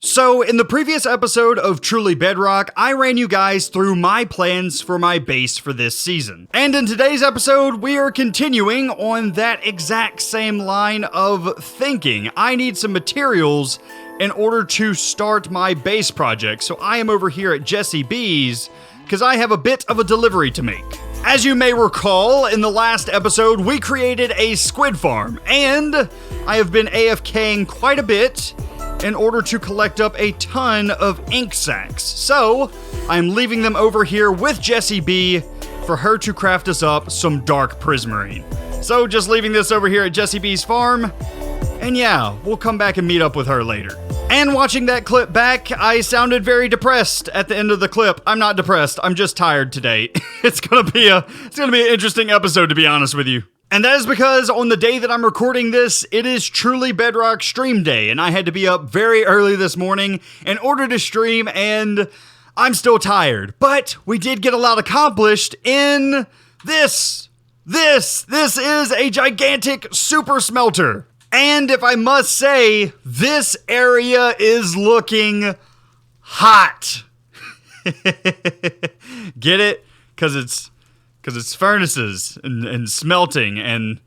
So, in the previous episode of Truly Bedrock, I ran you guys through my plans for my base for this season. And in today's episode, we are continuing on that exact same line of thinking. I need some materials in order to start my base project, so I am over here at Jesse B's because I have a bit of a delivery to make. As you may recall, in the last episode, we created a squid farm, and I have been AFKing quite a bit in order to collect up a ton of ink sacs. So, I'm leaving them over here with Jessie B for her to craft us up some dark prismarine. So, just leaving this over here at Jessie B's farm, and yeah, we'll come back and meet up with her later. And watching that clip back, I sounded very depressed at the end of the clip. I'm not depressed, I'm just tired today. It's gonna be an interesting episode, to be honest with you. And that is because on the day that I'm recording this, it is Truly Bedrock stream day, and I had to be up very early this morning in order to stream, and I'm still tired. But we did get a lot accomplished in this. This is a gigantic super smelter. And if I must say, this area is looking hot. Get it? Because it's furnaces and smelting, and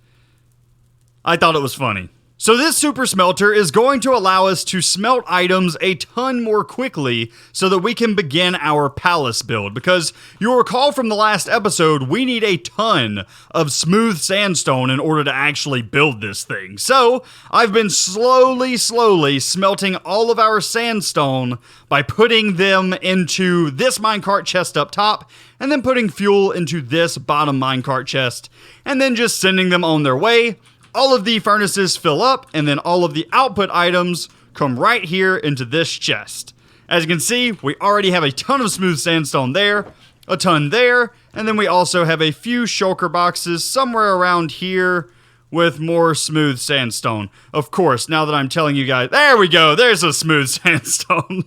I thought it was funny. So this super smelter is going to allow us to smelt items a ton more quickly so that we can begin our palace build. Because you'll recall from the last episode, we need a ton of smooth sandstone in order to actually build this thing. So I've been slowly smelting all of our sandstone by putting them into this minecart chest up top, and then putting fuel into this bottom minecart chest, and then just sending them on their way. All of the furnaces fill up, and then all of the output items come right here into this chest. As you can see, we already have a ton of smooth sandstone there, a ton there, and then we also have a few shulker boxes somewhere around here with more smooth sandstone. Of course, now that I'm telling you guys, there we go, there's a smooth sandstone.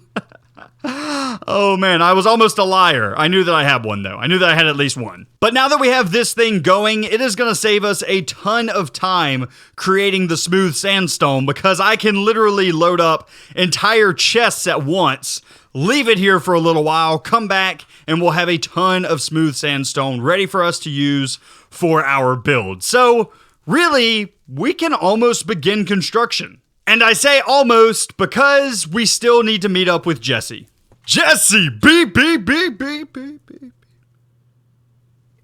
Oh man, I was almost a liar. I knew that I had one though. I knew that I had at least one. But now that we have this thing going, it is going to save us a ton of time creating the smooth sandstone, because I can literally load up entire chests at once, leave it here for a little while, come back, and we'll have a ton of smooth sandstone ready for us to use for our build. So really, we can almost begin construction. And I say almost because we still need to meet up with Jessie. Jessie! Beep.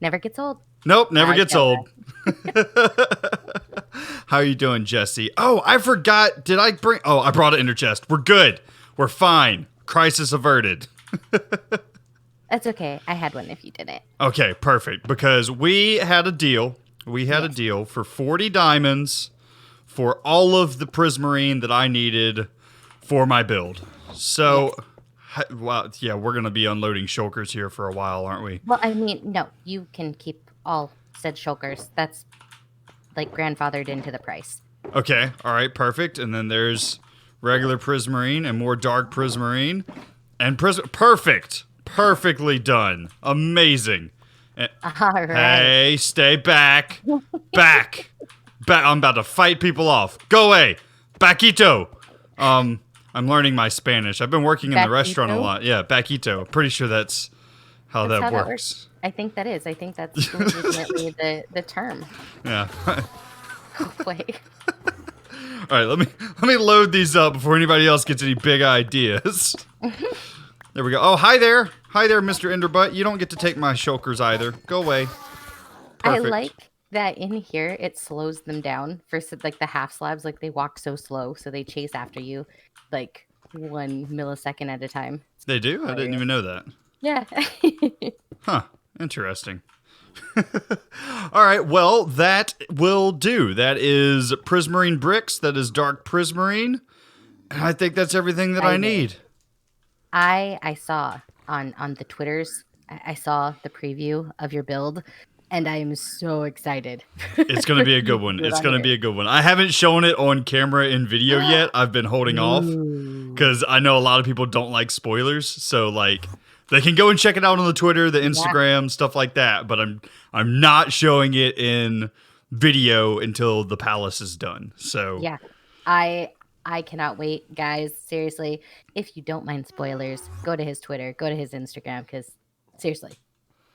Never gets old. Nope, never gets old. How are you doing, Jessie? Oh, I forgot. Did I bring... Oh, I brought an inner chest. We're good. We're fine. Crisis averted. That's okay. I had one if you didn't. Okay, perfect. Because we had a deal. We had a deal for 40 diamonds for all of the prismarine that I needed for my build. So... Yes. Well, yeah, we're going to be unloading shulkers here for a while, aren't we? Well, I mean, no, you can keep all said shulkers. That's, like, grandfathered into the price. Okay, all right, perfect. And then there's regular prismarine and more dark prismarine. And perfect. Perfectly done. Amazing. And, all right. Hey, stay back. Back. I'm about to fight people off. Go away. Baquito. I'm learning my Spanish. I've been working in the restaurant a lot. Yeah, Baquito. Pretty sure that's how that works. I think that is. I think that's legitimately the term. Yeah. Oh, wait. All right, let me load these up before anybody else gets any big ideas. There we go. Oh, hi there. Hi there, Mr. Enderbutt. You don't get to take my shulkers either. Go away. Perfect. I like that in here it slows them down for like the half slabs. Like they walk so slow, so they chase after you like 1 millisecond at a time. They do? I didn't even know that. Yeah. Huh. Interesting. All right. Well, that will do. That is prismarine bricks. That is dark prismarine. And I think that's everything that I need. I saw on the Twitters, I saw the preview of your build, and I am so excited. It's going to be a good one. It's going to be a good one. I haven't shown it on camera in video yet. I've been holding off because I know a lot of people don't like spoilers. So, like, they can go and check it out on the Twitter, the Instagram, stuff like that. But I'm not showing it in video until the palace is done. So yeah, I I cannot wait, guys. Seriously, if you don't mind spoilers, go to his Twitter, go to his Instagram, because seriously,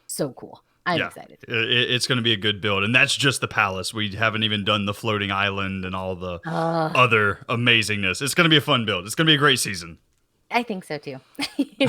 so cool. I'm excited. It's going to be a good build. And that's just the palace. We haven't even done the floating island and all the other amazingness. It's going to be a fun build. It's going to be a great season. I think so too.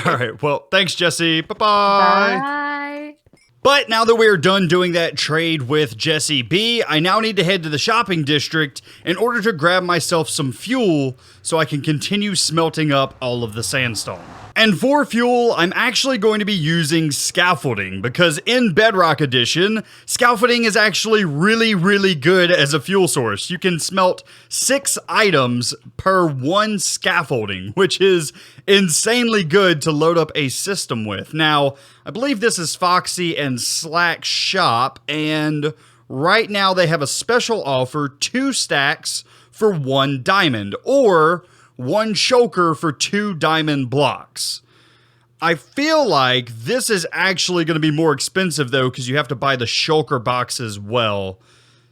All right. Well, thanks, Jesse. Bye-bye. Bye. But now that we are done doing that trade with Jesse B, I now need to head to the shopping district in order to grab myself some fuel so I can continue smelting up all of the sandstone. And for fuel, I'm actually going to be using scaffolding because in Bedrock Edition, scaffolding is actually really, really good as a fuel source. You can smelt 6 items per 1 scaffolding, which is insanely good to load up a system with. Now, I believe this is Foxy and Slack's shop, and right now they have a special offer, 2 stacks for 1 diamond, or 1 choker for 2 diamond blocks. I feel like this is actually going to be more expensive though, because you have to buy the shulker box as well.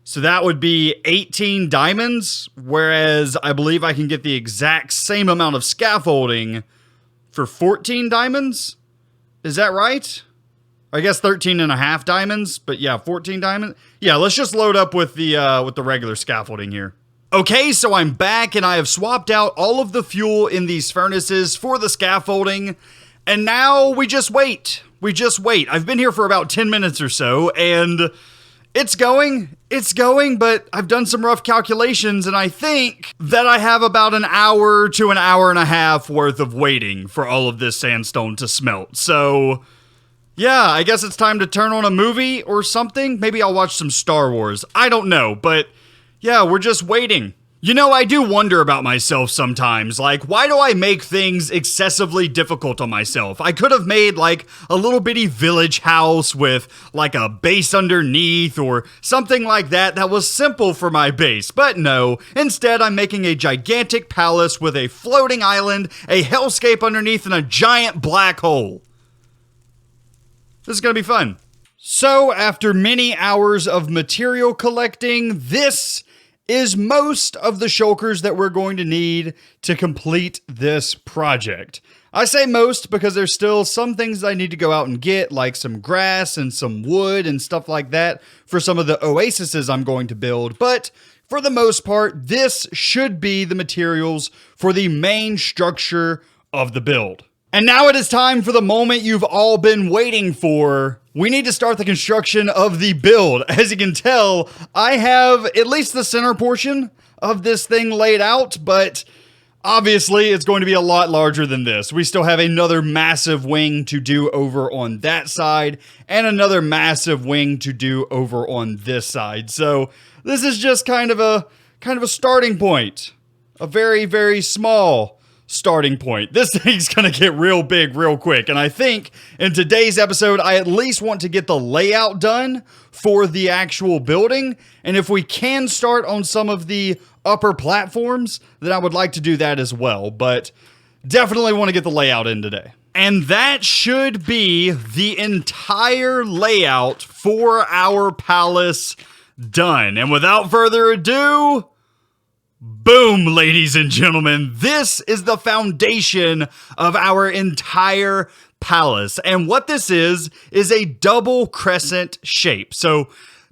So that would be 18 diamonds, whereas I believe I can get the exact same amount of scaffolding for 14 diamonds. Is that right? I guess 13 and a half diamonds, but yeah, 14 diamonds. Yeah, let's just load up with the regular scaffolding here. Okay, so I'm back and I have swapped out all of the fuel in these furnaces for the scaffolding, and now we just wait. We just wait. I've been here for about 10 minutes or so, and it's going, but I've done some rough calculations, and I think that I have about an hour to an hour and a half worth of waiting for all of this sandstone to smelt. So, yeah, I guess it's time to turn on a movie or something. Maybe I'll watch some Star Wars. I don't know, but yeah, we're just waiting. You know, I do wonder about myself sometimes, like, why do I make things excessively difficult on myself? I could have made, like, a little bitty village house with, like, a base underneath or something like that was simple for my base, but no. Instead, I'm making a gigantic palace with a floating island, a hellscape underneath, and a giant black hole. This is gonna be fun. So, after many hours of material collecting, this is most of the shulkers that we're going to need to complete this project. I say most because there's still some things I need to go out and get, like some grass and some wood and stuff like that for some of the oases I'm going to build, but for the most part, this should be the materials for the main structure of the build. And now it is time for the moment you've all been waiting for. We need to start the construction of the build. As you can tell, I have at least the center portion of this thing laid out, but obviously it's going to be a lot larger than this. We still have another massive wing to do over on that side, and another massive wing to do over on this side. So this is just kind of a starting point. A very, very small starting point. This thing's gonna get real big real quick, and I think in today's episode I at least want to get the layout done for the actual building, and if we can start on some of the upper platforms, then I would like to do that as well, but definitely want to get the layout in today. And that should be the entire layout for our palace done. And without further ado, boom, ladies and gentlemen, this is the foundation of our entire palace. And what this is a double crescent shape. So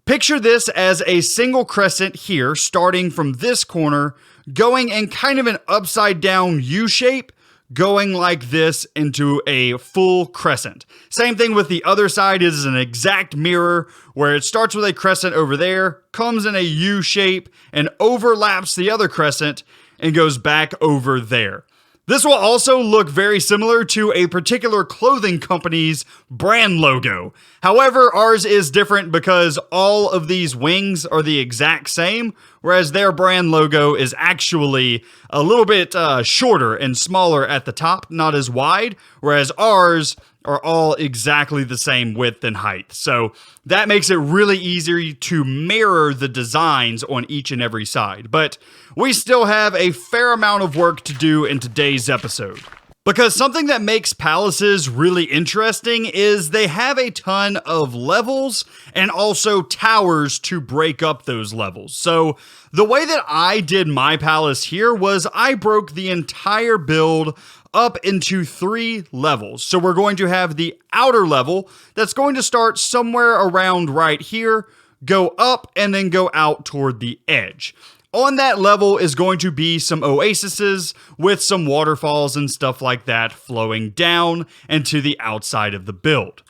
picture this as a single crescent here, starting from this corner, going in kind of an upside down U shape, going like this into a full crescent. Same thing with the other side, is an exact mirror where it starts with a crescent over there, comes in a U shape, and overlaps the other crescent and goes back over there. This will also look very similar to a particular clothing company's brand logo. However, ours is different because all of these wings are the exact same, whereas their brand logo is actually a little bit shorter and smaller at the top, not as wide, whereas ours are all exactly the same width and height. So that makes it really easy to mirror the designs on each and every side. But we still have a fair amount of work to do in today's episode. Because something that makes palaces really interesting is they have a ton of levels and also towers to break up those levels. So the way that I did my palace here was I broke the entire build up into 3 levels. So we're going to have the outer level that's going to start somewhere around right here, go up, and then go out toward the edge. On that level is going to be some oases with some waterfalls and stuff like that flowing down and to the outside of the build.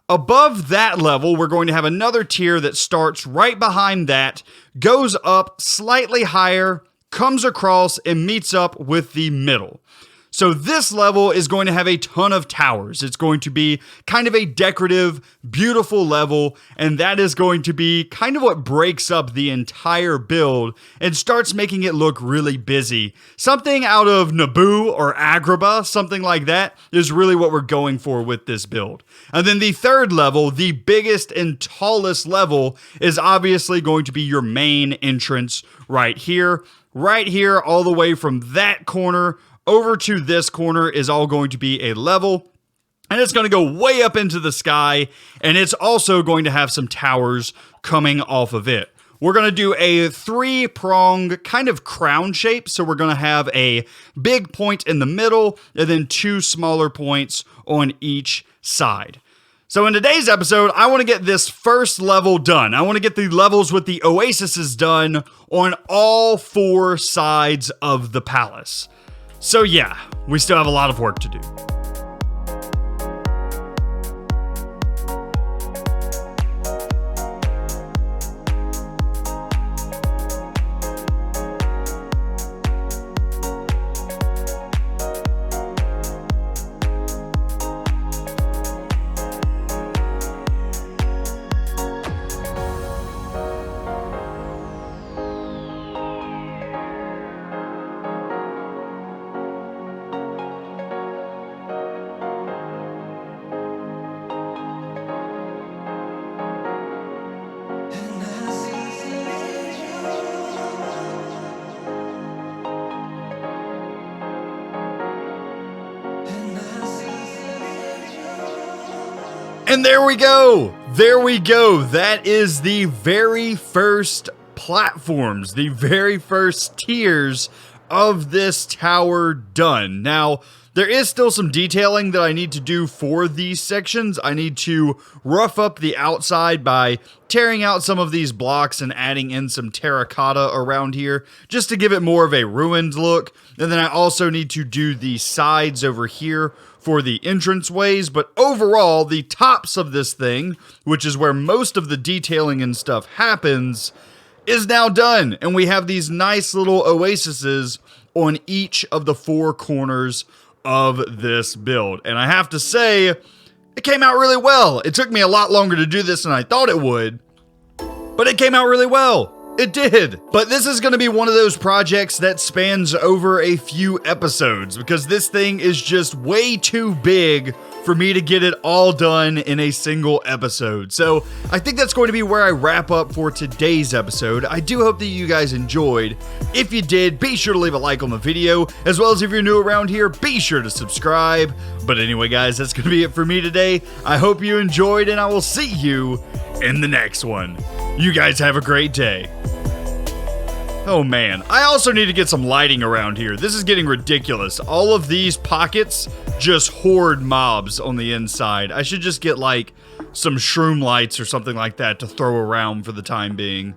Above that level, we're going to have another tier that starts right behind that, goes up slightly higher, comes across, and meets up with the middle. So this level is going to have a ton of towers. It's going to be kind of a decorative, beautiful level, and that is going to be kind of what breaks up the entire build and starts making it look really busy. Something out of Naboo or Agrabah, something like that, is really what we're going for with this build. And then the third level, the biggest and tallest level, is obviously going to be your main entrance right here. Right here, all the way from that corner over to this corner is all going to be a level, and it's going to go way up into the sky, and it's also going to have some towers coming off of it. We're going to do a 3-prong kind of crown shape, so we're going to have a big point in the middle, and then 2 smaller points on each side. So in today's episode, I want to get this first level done. I want to get the levels with the oases done on all 4 sides of the palace. So yeah, we still have a lot of work to do. And there we go. There we go. That is the very first platforms, the very first tiers of this tower done. Now, there is still some detailing that I need to do for these sections. I need to rough up the outside by tearing out some of these blocks and adding in some terracotta around here just to give it more of a ruined look. And then I also need to do the sides over here for the entranceways, but overall, the tops of this thing, which is where most of the detailing and stuff happens, is now done. And we have these nice little oases on each of the 4 corners of this build. And I have to say, it came out really well. It took me a lot longer to do this than I thought it would, but it came out really well. It did. But this is going to be one of those projects that spans over a few episodes because this thing is just way too big for me to get it all done in a single episode. So I think that's going to be where I wrap up for today's episode. I do hope that you guys enjoyed. If you did, be sure to leave a like on the video, as well as if you're new around here, be sure to subscribe. But anyway, guys, that's going to be it for me today. I hope you enjoyed, and I will see you in the next one. You guys have a great day. Oh man, I also need to get some lighting around here. This is getting ridiculous. All of these pockets just hoard mobs on the inside. I should just get like some shroom lights or something like that to throw around for the time being.